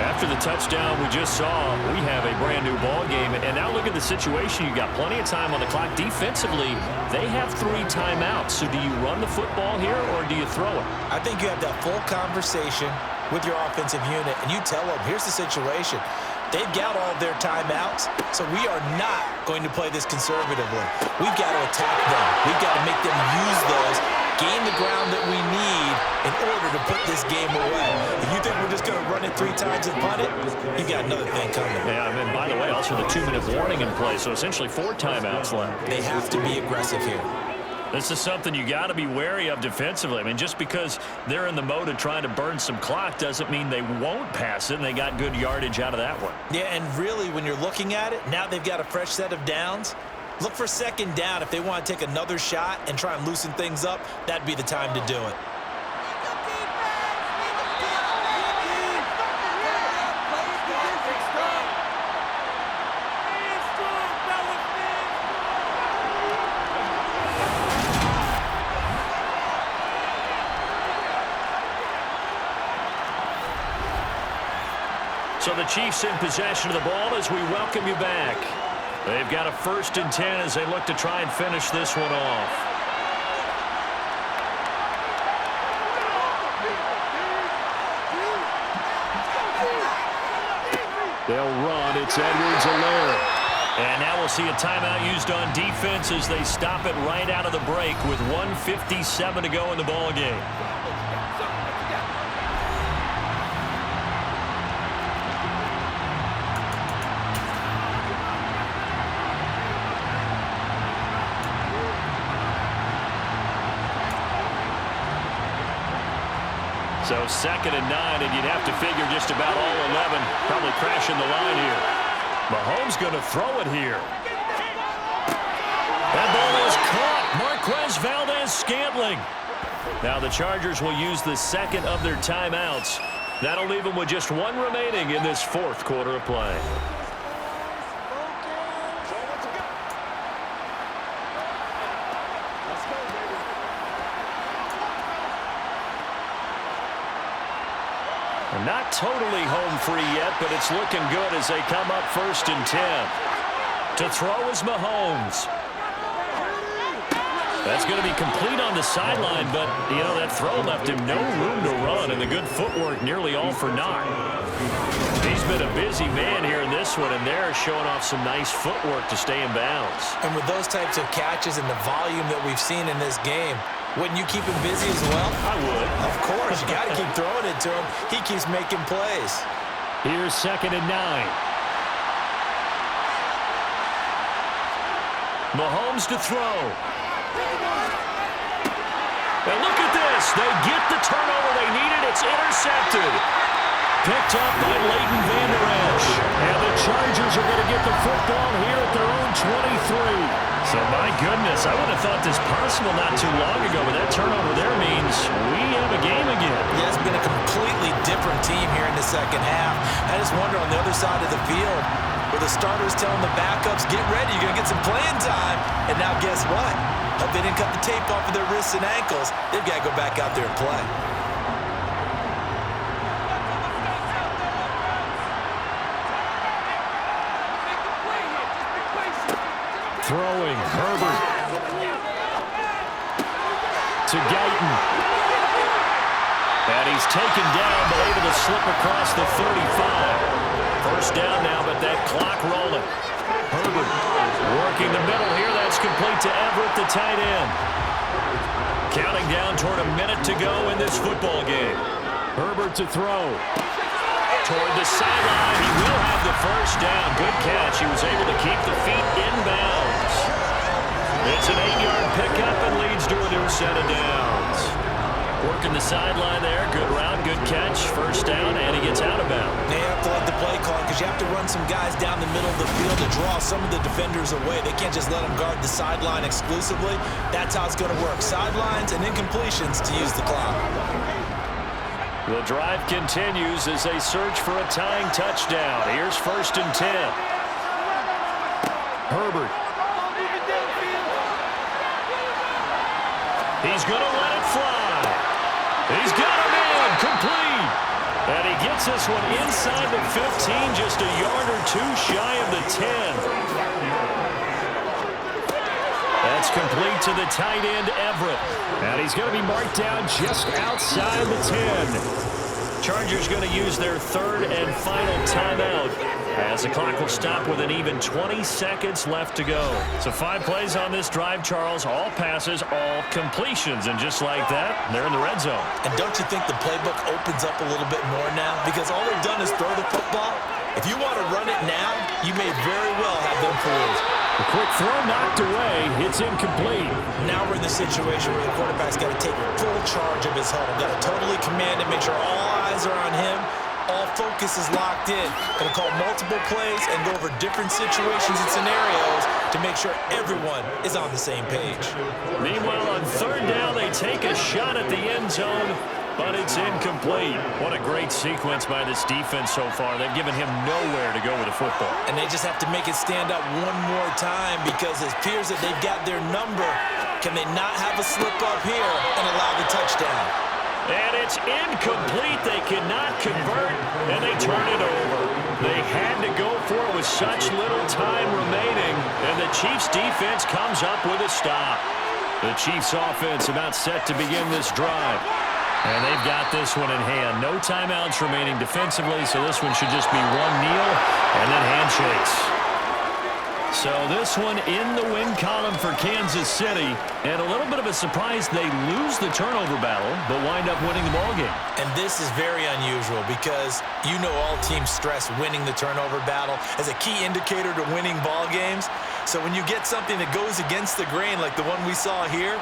After the touchdown we just saw, we have a brand new ball game. And now look at the situation. You got plenty of time on the clock. Defensively, they have 3 timeouts. So do you run the football here or do you throw it? I think you have that full conversation with your offensive unit, and you tell them, here's the situation. They've got all their timeouts, so we are not going to play this conservatively. We've got to attack them. We've got to make them use those, gain the ground that we need in order to put this game away. If you think we're just going to run it 3 times and punt it, you got another thing coming. Yeah, and by the way, also the 2-minute warning in play, so essentially 4 timeouts left. They have to be aggressive here. This is something you got to be wary of defensively. I mean, just because they're in the mode of trying to burn some clock doesn't mean they won't pass it, and they got good yardage out of that one. Yeah, and really, when you're looking at it, now they've got a fresh set of downs. Look for 2nd down. If they want to take another shot and try and loosen things up, that'd be the time to do it. So the Chiefs in possession of the ball as we welcome you back. They've got a 1st and 10 as they look to try and finish this one off. They'll run. It's Edwards-Helaire. And now we'll see a timeout used on defense as they stop it right out of the break with 1:57 to go in the ball game. So 2nd and 9, and you'd have to figure just about all 11 probably crashing the line here. Mahomes going to throw it here. That ball is caught. Marquez Valdez Scantling. Now the Chargers will use the second of their timeouts. That'll leave them with just one remaining in this fourth quarter of play. Not totally home free yet, but it's looking good as they come up 1st and 10. To throw is Mahomes. That's going to be complete on the sideline, but, you know, that throw left him no room to run, and the good footwork nearly all for naught. He's been a busy man here in this one, and they're showing off some nice footwork to stay in bounds. And with those types of catches and the volume that we've seen in this game, wouldn't you keep him busy as well? I would. Of course. You got to keep throwing it to him. He keeps making plays. Here's 2nd and 9. Mahomes to throw. And look at this. They get the turnover they needed. It's intercepted. Picked up by Leighton Vander Esch. And the Chargers are going to get the football here at their own 23. So, my goodness, I would have thought this possible not too long ago, but that turnover there means we have a game again. Yeah, it's been a completely different team here in the second half. I just wonder on the other side of the field where the starters telling the backups, get ready, you're going to get some playing time. And now guess what? Hope they didn't cut the tape off of their wrists and ankles. They've got to go back out there and play. Throwing, Herbert to Guyton. And he's taken down, but able to slip across the 35. First down now, but that clock rolling. Herbert working the middle here. That's complete to Everett, the tight end. Counting down toward a minute to go in this football game. Herbert to throw. Toward the sideline, he will have the first down. Good catch. He was able to keep the feet in bounds. It's an 8-yard pickup and leads to a new set of downs. Working the sideline there. Good route, good catch. First down, and he gets out of bounds. They have to let the play call because you have to run some guys down the middle of the field to draw some of the defenders away. They can't just let them guard the sideline exclusively. That's how it's going to work. Sidelines and incompletions to use the clock. The drive continues as they search for a tying touchdown. Here's 1st and 10. Herbert. He's going to let it fly. He's got him in. Complete. And he gets this one inside the 15, just a yard or two shy of the 10. That's complete to the tight end, Everett. And he's going to be marked down just outside the 10. Chargers going to use their 3rd and final timeout as the clock will stop with an even 20 seconds left to go. So 5 plays on this drive, Charles. All passes, all completions. And just like that, they're in the red zone. And don't you think the playbook opens up a little bit more now? Because all they've done is throw the football. If you want to run it now, you may very well have them fooled. A quick throw knocked away. It's incomplete. Now we're in the situation where the quarterback's got to take full charge of his huddle. Got to totally command it, make sure all eyes are on him. All focus is locked in. Going to call multiple plays and go over different situations and scenarios to make sure everyone is on the same page. Meanwhile, on 3rd down, they take a shot at the end zone, but it's incomplete. What a great sequence by this defense so far. They've given him nowhere to go with the football. And they just have to make it stand up one more time because it appears that they've got their number. Can they not have a slip up here and allow the touchdown? And it's incomplete. They cannot convert, and they turn it over. They had to go for it with such little time remaining, and the Chiefs' defense comes up with a stop. The Chiefs' offense about set to begin this drive. And they've got this one in hand. No timeouts remaining defensively, so this one should just be one kneel and then handshakes. So this one in the win column for Kansas City. And a little bit of a surprise, they lose the turnover battle, but wind up winning the ballgame. And this is very unusual because you know all teams stress winning the turnover battle as a key indicator to winning ball games. So when you get something that goes against the grain like the one we saw here,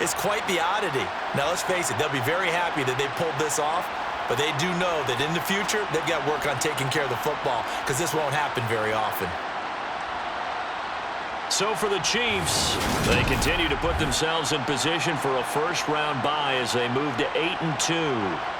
it's quite the oddity. Now, let's face it, they'll be very happy that they pulled this off, but they do know that in the future, they've got work on taking care of the football because this won't happen very often. so for the Chiefs, they continue to put themselves in position for a first-round bye as they move to 8-2.